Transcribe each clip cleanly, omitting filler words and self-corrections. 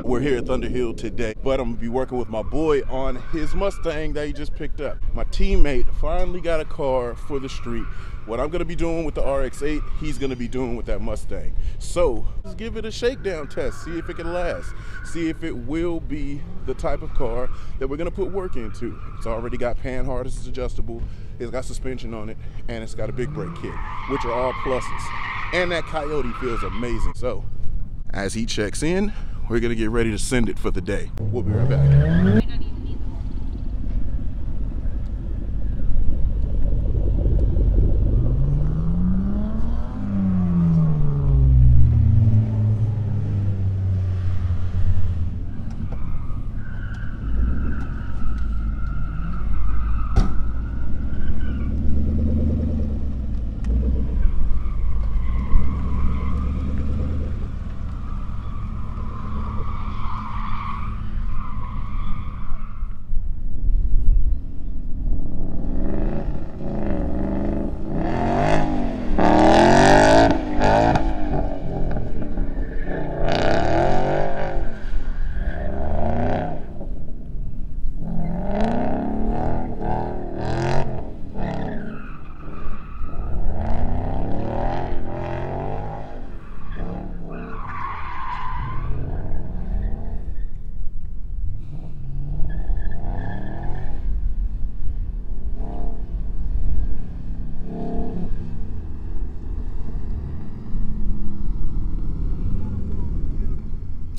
We're here at Thunder Hill today, but I'm gonna be working with my boy on his Mustang that he just picked up. My teammate finally got a car for the street. What I'm gonna be doing with the RX-8, he's gonna be doing with that Mustang. So let's give it a shakedown test, see if it can last, see if it will be the type of car that we're gonna put work into. It's already got pan harness, it's adjustable, it's got suspension on it, and it's got a big brake kit, which are all pluses. And that Coyote feels amazing. So as he checks in, we're gonna get ready to send it for the day. We'll be right back.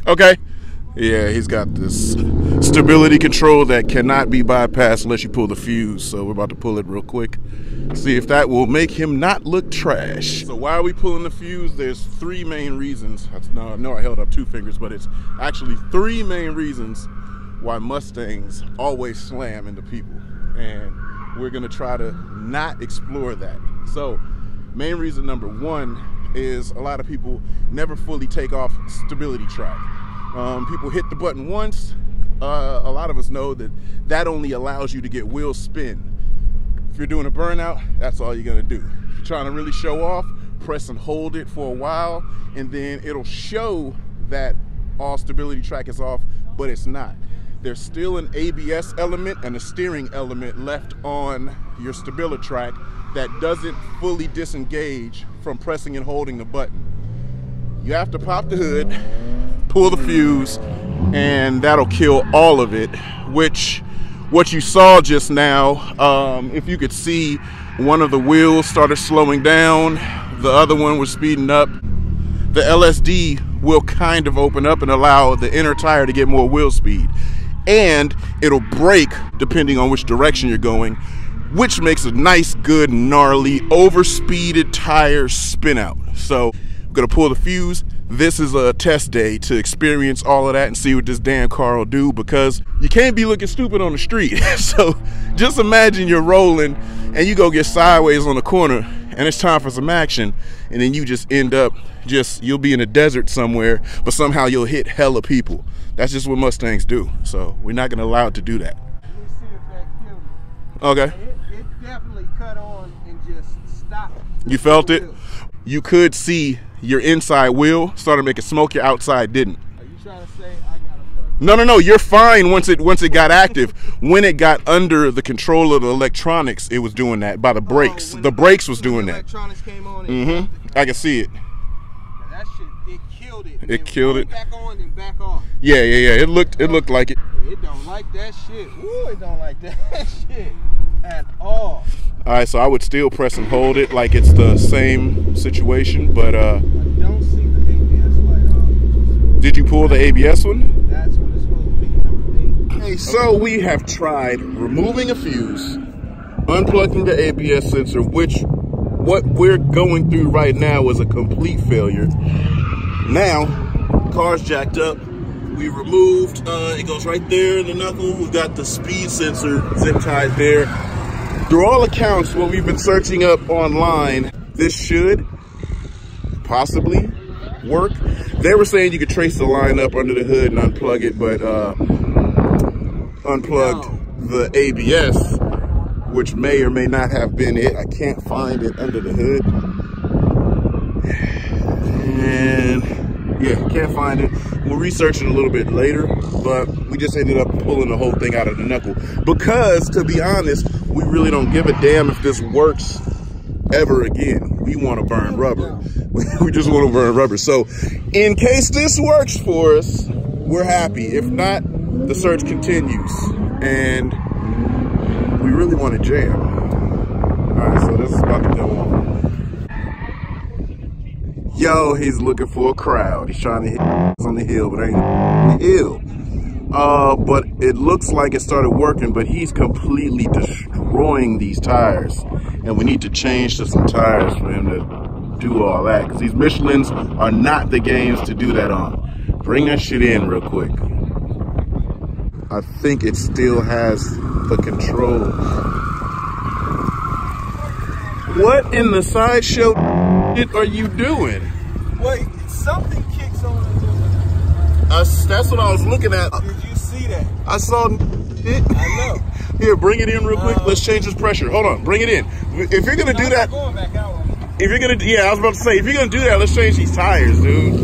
Okay. Yeah, he's got this stability control that cannot be bypassed unless you pull the fuse. So we're about to pull it real quick. See if that will make him not look trash. So why are we pulling the fuse? There's three main reasons. I know I held up two fingers, but it's actually three main reasons why Mustangs always slam into people. And we're gonna try to not explore that. So main reason number one is a lot of people never fully take off stability track. People hit the button once. A lot of us know that that only allows you to get wheel spin. If you're doing a burnout, that's all you're gonna do. If you're trying to really show off, press and hold it for a while, and then it'll show that all stability track is off, but it's not. There's still an ABS element and a steering element left on your stability track that doesn't fully disengage from pressing and holding the button. You have to pop the hood, pull the fuse, and that'll kill all of it, which what you saw just now, if you could see, one of the wheels started slowing down, the other one was speeding up. The LSD will kind of open up and allow the inner tire to get more wheel speed, and it'll brake depending on which direction you're going, which makes a nice, good, gnarly, overspeeded tire spin out. So I'm gonna pull the fuse. This is a test day to experience all of that and see what this damn car will do, because you can't be looking stupid on the street. So just imagine you're rolling and you go get sideways on the corner and it's time for some action, and then you just end up you'll be in a desert somewhere, but somehow you'll hit hella people. That's just what Mustangs do. So we're not gonna allow it to do that. Let me see if that killed me. Okay. It definitely cut on and just stopped. You felt it? You could see your inside wheel started making smoke, your outside didn't. Are you trying to say I got a fuck? No, you're fine once it got active. When it got under the control of the electronics, it was doing that by the brakes. The brakes was doing that. Electronics came on. I can see it. That shit, it killed it. It killed it. Back on and back off. Yeah. It looked like it. It don't like that shit. Ooh, it don't like that shit at all. All right, so I would still press and hold it like it's the same situation, but I don't see the ABS light on. Did you pull the ABS one? That's what it's supposed to be, number 8. Okay, so we have tried removing a fuse, unplugging the ABS sensor, which what we're going through right now is a complete failure. Now, car's jacked up. We removed, it goes right there in the knuckle. We've got the speed sensor zip tied there. Through all accounts, what we've been searching up online, this should possibly work. They were saying you could trace the line up under the hood and unplug it, but unplugged the ABS, which may or may not have been it. I can't find it under the hood. And yeah, can't find it. We'll research it a little bit later, but we just ended up pulling the whole thing out of the knuckle. Because, to be honest, we really don't give a damn if this works ever again. We want to burn rubber. We just want to burn rubber. So, in case this works for us, we're happy. If not, the search continues. And we really want to jam. Alright, so this is about to go on. Yo, he's looking for a crowd. He's trying to hit on the hill, but ain't on the hill. But it looks like it started working, but he's completely destroying these tires. And we need to change to some tires for him to do all that. Because these Michelins are not the games to do that on. Bring that shit in real quick. I think it still has the control. What in the sideshow are you doing? Wait, something kicks on. That's what I was looking at. Did you see that? I saw it. I know. Here, bring it in real quick. Let's change this pressure. Hold on, bring it in. If you're gonna do that, going back out. if you're gonna, yeah, I was about to say, if you're gonna do that, let's change these tires, dude.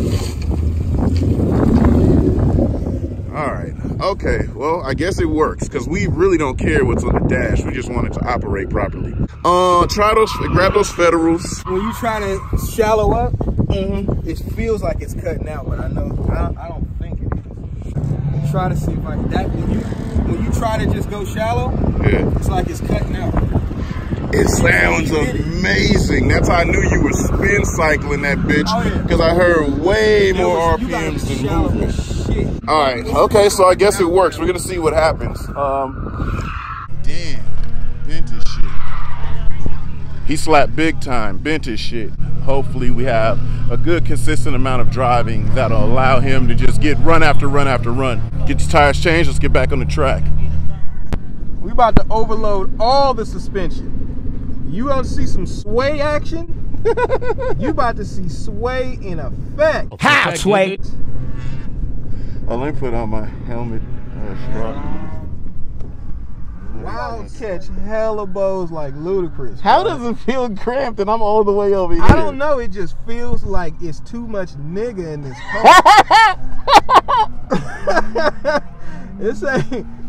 All right. Okay. Well, I guess it works because we really don't care what's on the dash. We just want it to operate properly. Try those. Grab those Federals. When you try to shallow up, it feels like it's cutting out, but I know I don't think it is. Try to see if I that when you try to just go shallow, Yeah. it's like it's cutting out. It sounds amazing. That's how I knew you were spin cycling that bitch. Oh, yeah. Because I heard way more RPMs than movement. All right. Okay. So I guess it works. We're gonna see what happens. Damn. Bent his shit. He slapped big time. Bent his shit. Hopefully we have a good consistent amount of driving that'll allow him to just get run after run after run. Get these tires changed. Let's get back on the track. We about to overload all the suspension. You gonna see some sway action? You about to see sway in effect. How sway? Oh, let me put on my helmet strap. Wild catch hella bows like ludicrous. How does it feel cramped and I'm all the way over here? I don't know. It just feels like it's too much nigga in this car.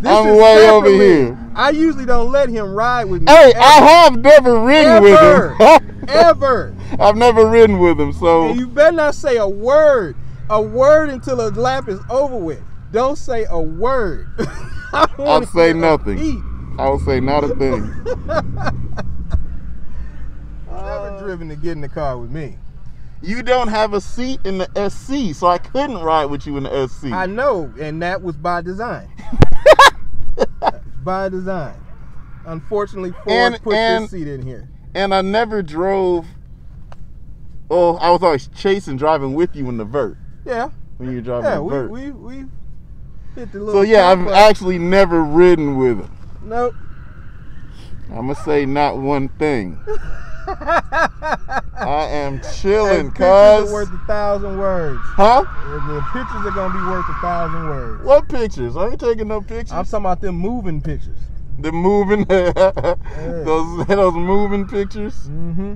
I'm way over here. I usually don't let him ride with me. Hey, I have never ridden with him. Ever. I've never ridden with him, so. And you better not say a word until the lap is over with. Don't say a word. I'll say nothing. I will say not a thing. Never driven to get in the car with me. You don't have a seat in the SC, so I couldn't ride with you in the SC. I know, and that was by design. By design. Unfortunately, Ford put this seat in here. And I never drove. Oh, I was always chasing, driving with you in the vert. Yeah. When you were driving the vert. we hit the little. So yeah, I've actually never ridden with him. Nope. I'm gonna say not one thing. I am chilling, Pictures are cuz. worth 1,000 words. Huh? The pictures are gonna be worth 1,000 words. What pictures? I ain't taking no pictures. I'm talking about them moving pictures. The moving, those moving pictures. Mm-hmm.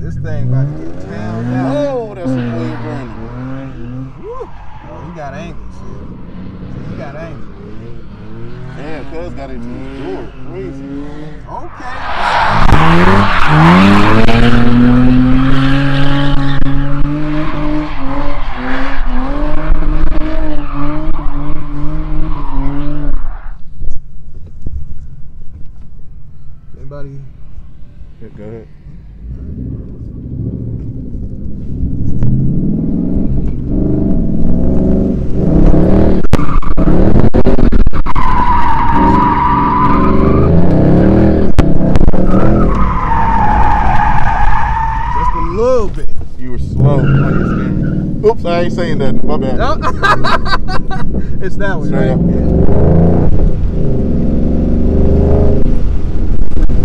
This thing about to get towned out. Oh, that's a blade burning. Woo. Oh, he got angles. He got angles. Damn, cuz got into the door. Crazy. Okay. Anybody? Yeah, go ahead. Oops, I ain't saying that. My bad. No. It's that way, right?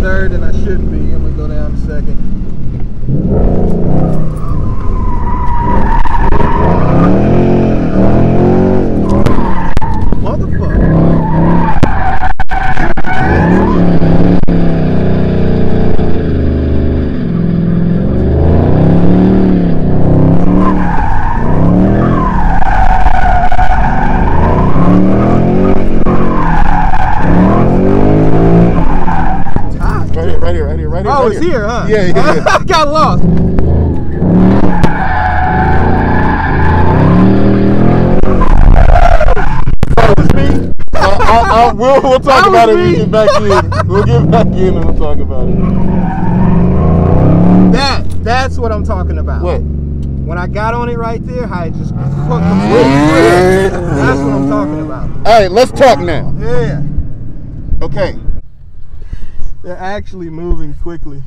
Third, and I shouldn't be. I'm gonna go down to second. Motherfucker. right here. Oh, right it's here, huh? Yeah. I got lost. We'll talk about it when we get back in. We'll get back in and we'll talk about it. That's what I'm talking about. What? When I got on it right there, how it just completely. That's what I'm talking about. All right, let's talk now. Yeah. Okay. They're actually moving quickly.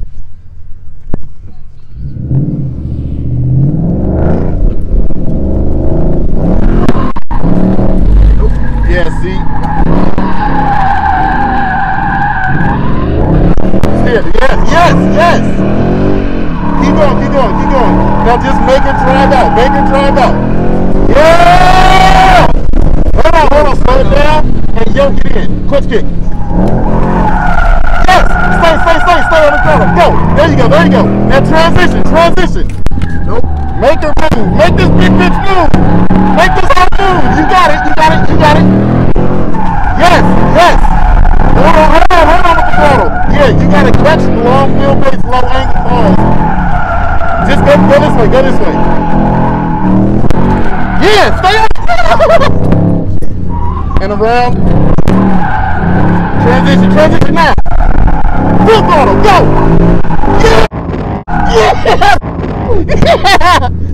Yeah, see? Yes. Keep going. Now just make it drive out. Yeah! Hold on, slow it down and yoke it in. Clutch kick. Yes! Stay on the throttle. Go! There you go. Now transition. Nope. Make her move. Make this big bitch move. Make this whole move. You got it. Yes. Hold on with the throttle. Yeah, you gotta catch the long wheelbase, low angle pause. Just go this way. Yeah, stay on. And around. Transition now. Full throttle, go. Yeah.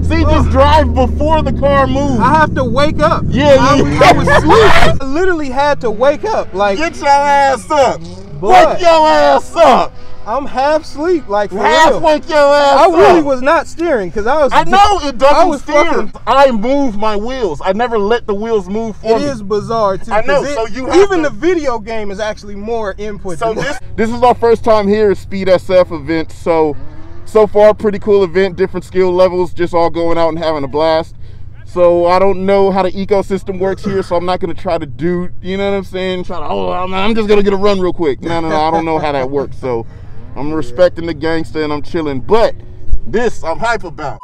See, just drive before the car moves. I have to wake up. Yeah. I was asleep. I literally had to wake up. Like, get your ass up. Boy, wake your ass up. I'm half asleep, like, for real. Wake your ass up. I really was not steering because I know it doesn't steer. I move my wheels. I never let the wheels move for me. It is bizarre too. I know. So you have even the video game is actually more input. So this is our first time here at Speed SF event. So far, pretty cool event. Different skill levels, just all going out and having a blast. So I don't know how the ecosystem works here, so I'm not going to try to do, you know what I'm saying? I'm just going to get a run real quick. No, I don't know how that works. So I'm respecting the gangster and I'm chilling. But this I'm hype about.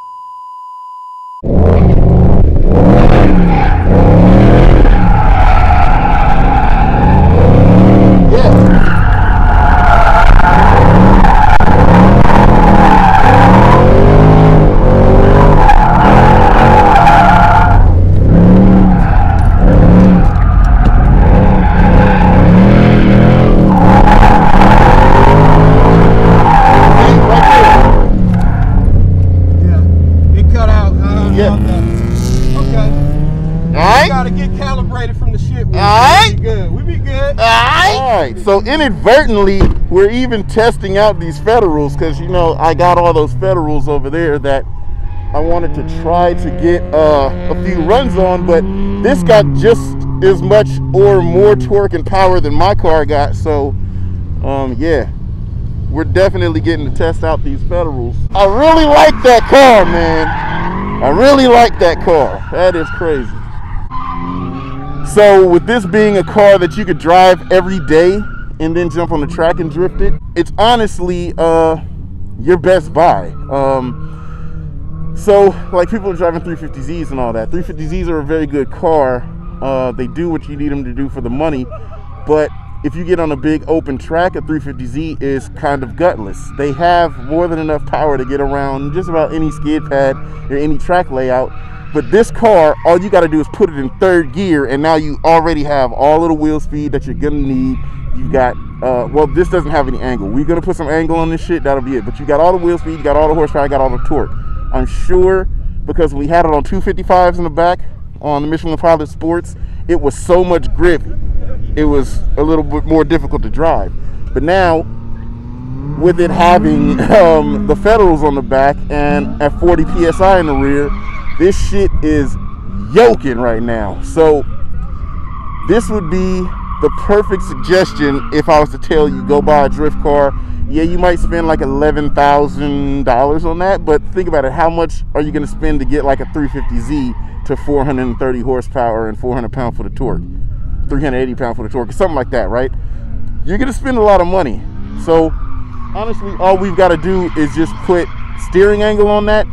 So inadvertently, we're even testing out these Federals because, you know, I got all those Federals over there that I wanted to try to get a few runs on, but this got just as much or more torque and power than my car got. So, yeah, we're definitely getting to test out these Federals. I really like that car, man. I really like that car. That is crazy. So with this being a car that you could drive every day and then jump on the track and drift it, it's honestly your best buy. So like people are driving 350Zs and all that. 350Zs are a very good car. They do what you need them to do for the money, but if you get on a big open track, a 350Z is kind of gutless. They have more than enough power to get around just about any skid pad or any track layout. But this car, all you got to do is put it in third gear, and now you already have all of the wheel speed that you're gonna need. You got, well, this doesn't have any angle. We're gonna put some angle on this shit, that'll be it. But you got all the wheel speed, you got all the horsepower, you got all the torque. I'm sure because we had it on 255s in the back on the Michelin Pilot Sports, it was so much grip, it was a little bit more difficult to drive. But now, with it having the Federals on the back and at 40 PSI in the rear, this shit is yoking right now. So this would be the perfect suggestion if I was to tell you go buy a drift car. Yeah, you might spend like $11,000 on that, but think about it. How much are you going to spend to get like a 350Z to 430 horsepower and 400 pound-foot of torque, 380 pound-foot of torque, or something like that, right? You're going to spend a lot of money. So honestly, all we've got to do is just put steering angle on that.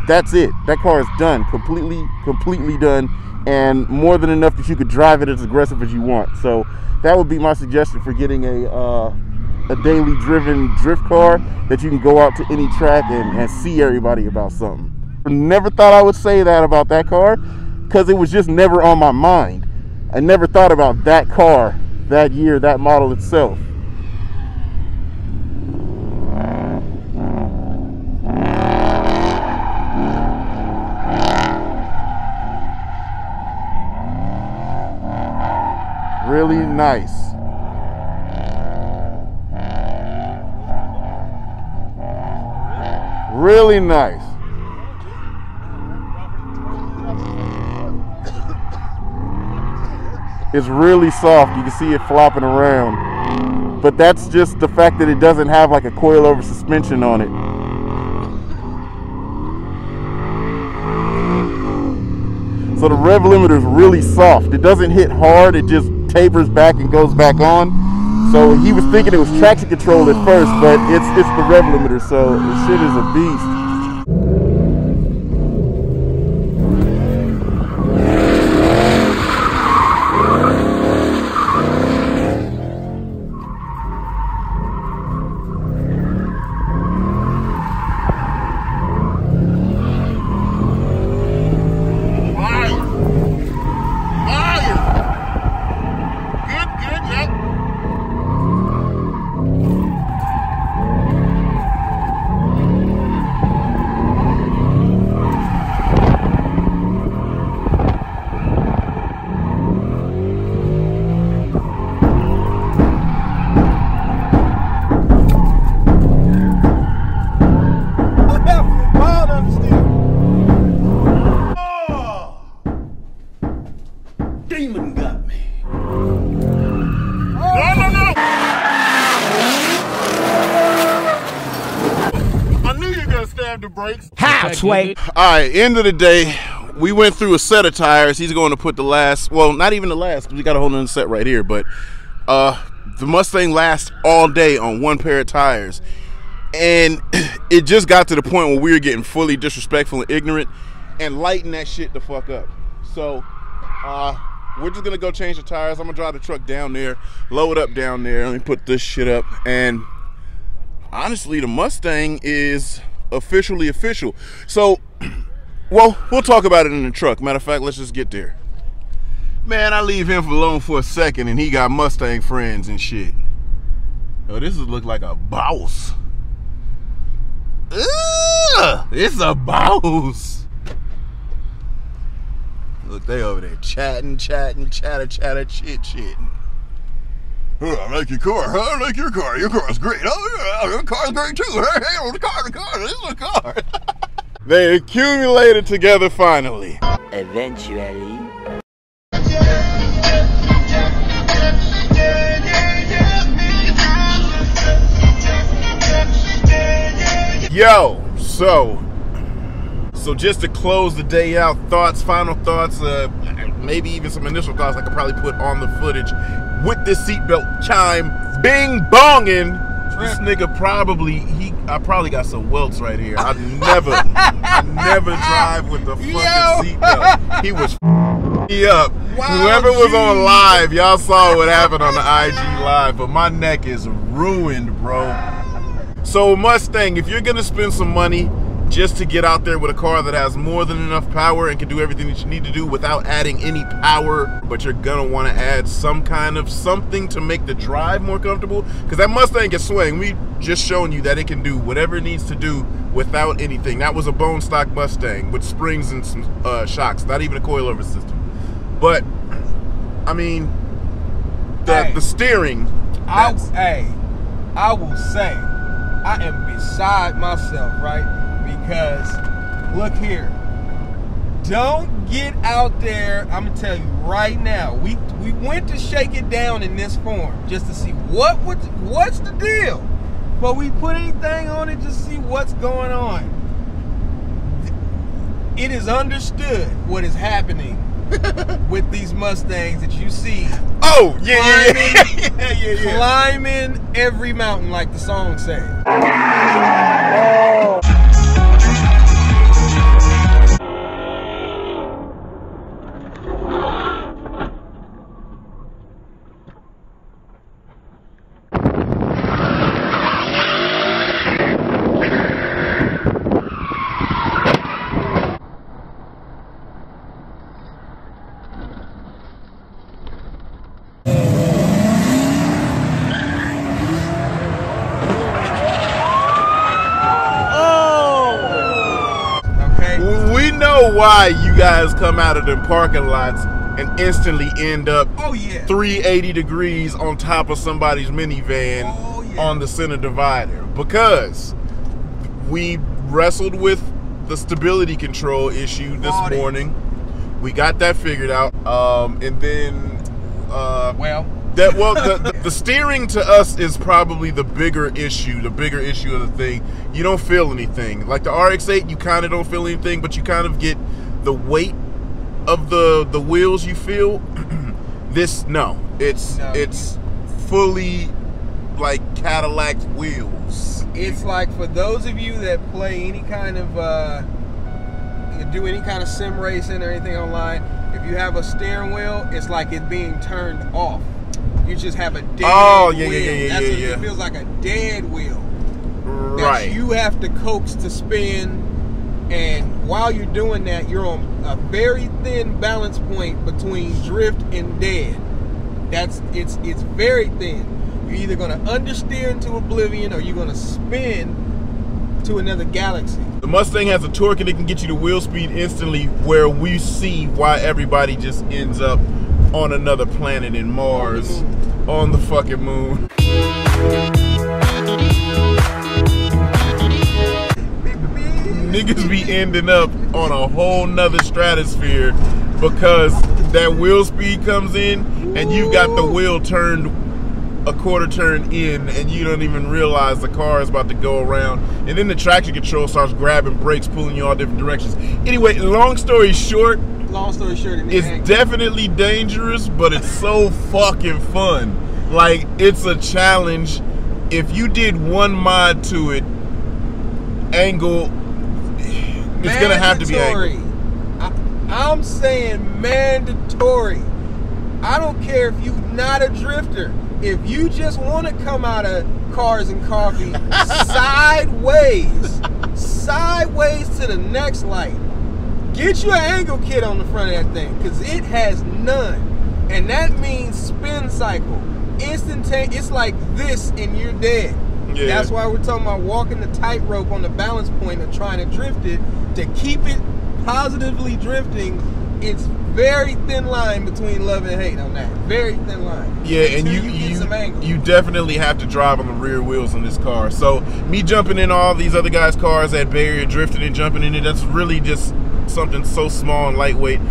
That's it. That car is done, completely done, and more than enough that you could drive it as aggressive as you want. So that would be my suggestion for getting a a daily driven drift car that you can go out to any track and see everybody about something. Never thought I would say that about that car, because it was just never on my mind. I never thought about that car, that year, that model itself. Really nice. Really nice. It's really soft. You can see it flopping around. But that's just the fact that it doesn't have like a coilover suspension on it. So the rev limiter is really soft. It doesn't hit hard. It just tapers back and goes back on. So he was thinking it was traction control at first, but it's the rev limiter. So the shit is a beast. Demon got me. I knew you were gonna stab the brakes. Halfway. All right, end of the day, we went through a set of tires. He's going to put the last, well, not even the last, because we got a whole nother set right here, but the Mustang lasts all day on one pair of tires. And it just got to the point where we were getting fully disrespectful and ignorant and lighting that shit the fuck up. So we're just gonna go change the tires. I'm gonna drive the truck down there, load up down there, let me put this shit up. And honestly, the Mustang is officially official. So, well, we'll talk about it in the truck. Matter of fact, let's just get there. Man, I leave him alone for a second and he got Mustang friends and shit. Oh, this would look like a boss. Ugh, it's a boss. Look, they over there chatting, chatter, chit. Oh, I like your car. I like your car. Your car's great. Oh, yeah, your car's great too. Hey, the car. This is a car. They accumulated together finally. Eventually. Yo, so just to close the day out, final thoughts, maybe even some initial thoughts I could probably put on the footage. With this seatbelt chime, bing bonging, this nigga I probably got some welts right here. I never drive with the fucking seatbelt. He was me up. Wow, whoever was on live, y'all saw what happened on the IG live, but my neck is ruined, bro. So Mustang, if you're gonna spend some money just to get out there with a car that has more than enough power and can do everything that you need to do without adding any power, but you're gonna want to add some kind of something to make the drive more comfortable, because that Mustang can swing. We just shown you that it can do whatever it needs to do without anything. That was a bone stock Mustang with springs and some shocks, not even a coilover system. But I mean, the steering. I will say, I am beside myself, right? Because look here, don't get out there. I'm gonna tell you right now, we went to shake it down in this form just to see what's the deal, but we put anything on it just to see what's going on. It is understood what is happening with these Mustangs that you see. Oh yeah, climbing every mountain like the song says. know why you guys come out of them parking lots and instantly end up 380 degrees on top of somebody's minivan on the center divider. Because we wrestled with the stability control issue this morning. We got that figured out. And then the steering to us is probably the bigger issue of the thing. You don't feel anything. Like the RX-8, you kind of don't feel anything, but you kind of get the weight of the wheels you feel. It's fully like Cadillac wheels. It's like, for those of you that play any kind of do any kind of sim racing or anything online, if you have a steering wheel, it's like it being turned off. You just have a dead wheel. It feels like a dead wheel. Right. That you have to coax to spin, and while you're doing that, you're on a very thin balance point between drift and dead. It's very thin. You're either going to understeer into oblivion, or you're going to spin to another galaxy. The Mustang has a torque and it can get you to wheel speed instantly, where we see why everybody just ends up on another planet in Mars, on the fucking moon. Niggas be ending up on a whole nother stratosphere because that wheel speed comes in and you got the wheel turned a quarter turn in and you don't even realize the car is about to go around, and then the traction control starts grabbing brakes, pulling you all different directions. Anyway, long story short, it's definitely dangerous, but it's so fucking fun. Like, it's a challenge. If you did one mod to it, angle, it's gonna have to be angle. I'm saying mandatory. I don't care if you're not a drifter. If you just want to come out of Cars and Coffee sideways to the next light, get you an angle kit on the front of that thing, because it has none. And that means spin cycle, instantaneous. It's like this and you're dead. Yeah. That's why we're talking about walking the tightrope on the balance point of trying to drift it. To keep it positively drifting, it's very thin line between love and hate on that. Very thin line. Yeah, and you definitely have to drive on the rear wheels on this car. So me jumping in all these other guys' cars at barrier, drifting and jumping in it, that's really just something so small and lightweight.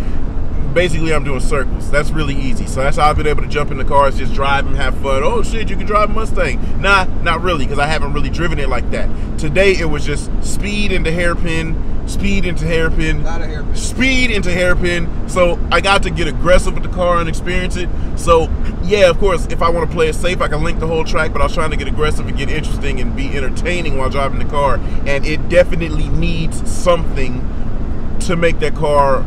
Basically, I'm doing circles. That's really easy. So that's how I've been able to jump in the cars, just drive and have fun. Oh shit, you can drive a Mustang. Nah, not really, because I haven't really driven it like that. Today it was just speed into hairpin, speed into hairpin, speed into hairpin. So I got to get aggressive with the car and experience it. So yeah, of course, if I want to play it safe, I can link the whole track, but I was trying to get aggressive and get interesting and be entertaining while driving the car. And it definitely needs something to make that car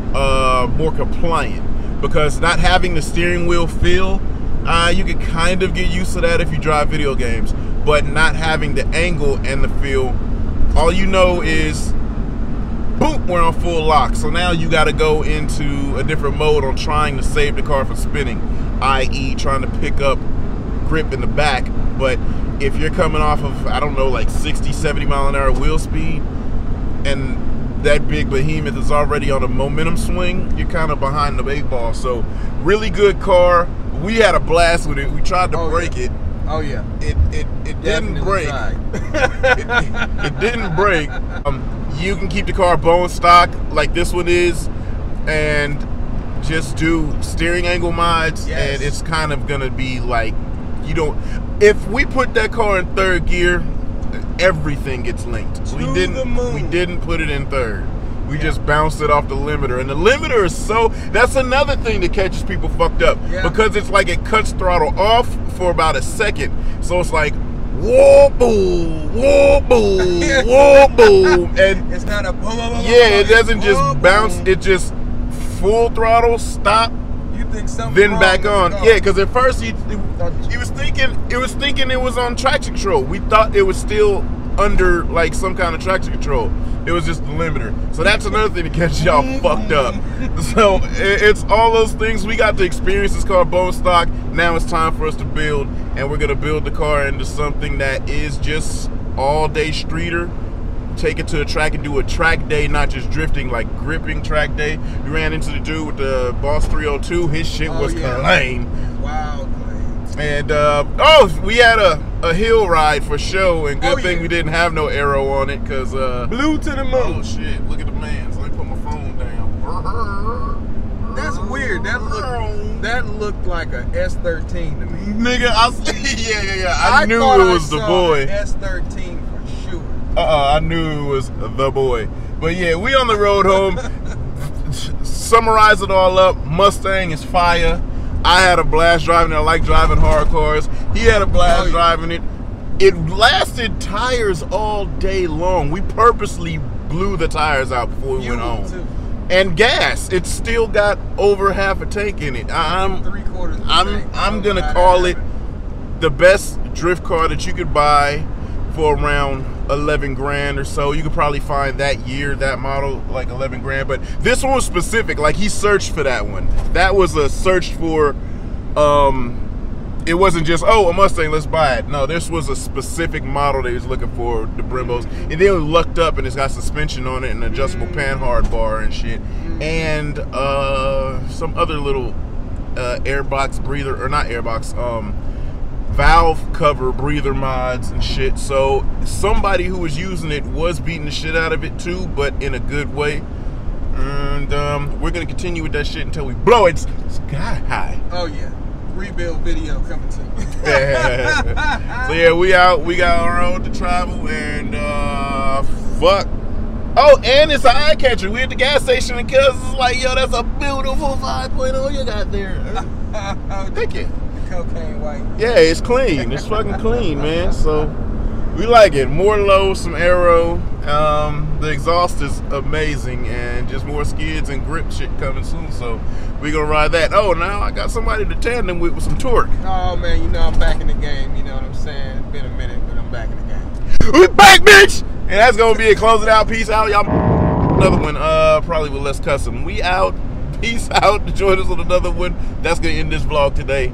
more compliant, because not having the steering wheel feel, you can kind of get used to that if you drive video games, but not having the angle and the feel, all you know is boom, we're on full lock. So now you got to go into a different mode on trying to save the car from spinning, i.e. trying to pick up grip in the back. But if you're coming off of, I don't know, like 60-70 mile an hour wheel speed, and that big behemoth is already on a momentum swing, you're kind of behind the 8 ball. So really good car. We had a blast with it. We tried to break it. Oh yeah. It didn't break. It didn't break. You can keep the car bone stock like this one is, and just do steering angle mods, and it's kind of gonna be like, you don't. If we put that car in 3rd gear, everything gets linked. We didn't put it in 3rd. We just bounced it off the limiter, and the limiter is that's another thing that catches people fucked up, because it's like it cuts throttle off for about a second. So it's like whoa boom, whoa boom, whoa boom, and it's not a boom. It doesn't just bounce. It just full throttle, stop, You think something then wrong back on. Yeah, because at first he was thinking it was on traction control. We thought it was still under like some kind of traction control. It was just the limiter. So that's another thing to catch y'all fucked up. So it's all those things. We got to experience this car bone stock. Now it's time for us to build, and we're gonna build the car into something that is just all day streeter take it to a track and do a track day, not just drifting, like gripping track day. We ran into the dude with the Boss 302. His shit was clean. Wow, clean. And we had a hill ride for show, and good thing we didn't have no arrow on it, cause blew to the moon. Oh shit! Look at the man. So let me put my phone down. That's weird. That looked like a S13 to me. Nigga, yeah. I knew it was the boy. S13 for sure. I knew it was the boy. But yeah, we on the road home. Summarize it all up. Mustang is fire. I had a blast driving it. I like driving hard cars. He had a blast driving it. It lasted tires all day long. We purposely blew the tires out before we went home. Too. And gas. It's still got over half a tank in it. I'm gonna call it the best drift car that you could buy for around 11 grand or so. You could probably find that year, that model, like 11 grand. But this one was specific. Like, he searched for that one. That was a search for, it wasn't just, oh, a Mustang, let's buy it. No, this was a specific model that he was looking for, the Brembos. And then it lucked up, and it's got suspension on it and adjustable panhard bar and shit. And some other little airbox breather, or not airbox, valve cover breather mods and shit. So somebody who was using it was beating the shit out of it too, but in a good way. And we're gonna continue with that shit until we blow it sky high. Oh yeah, rebuild video coming soon. So yeah, we out. We got our road to travel, and fuck. Oh, and it's an eye catcher. We at the gas station, and cuz is like, yo, that's a beautiful 5.0 you got there. Thank you. Cocaine white. Yeah, it's clean. It's fucking clean, man. So we like it. More low, some aero. The exhaust is amazing, and just more skids and grip shit coming soon. So we gonna ride that. Oh, now I got somebody to tandem with some torque. Oh man, you know I'm back in the game. You know what I'm saying? It's been a minute, but I'm back in the game. We back, bitch. And that's gonna be a closing out. Peace out, y'all. Another one, probably with less cussing. We out. Peace out. Join us on another one. That's gonna end this vlog today.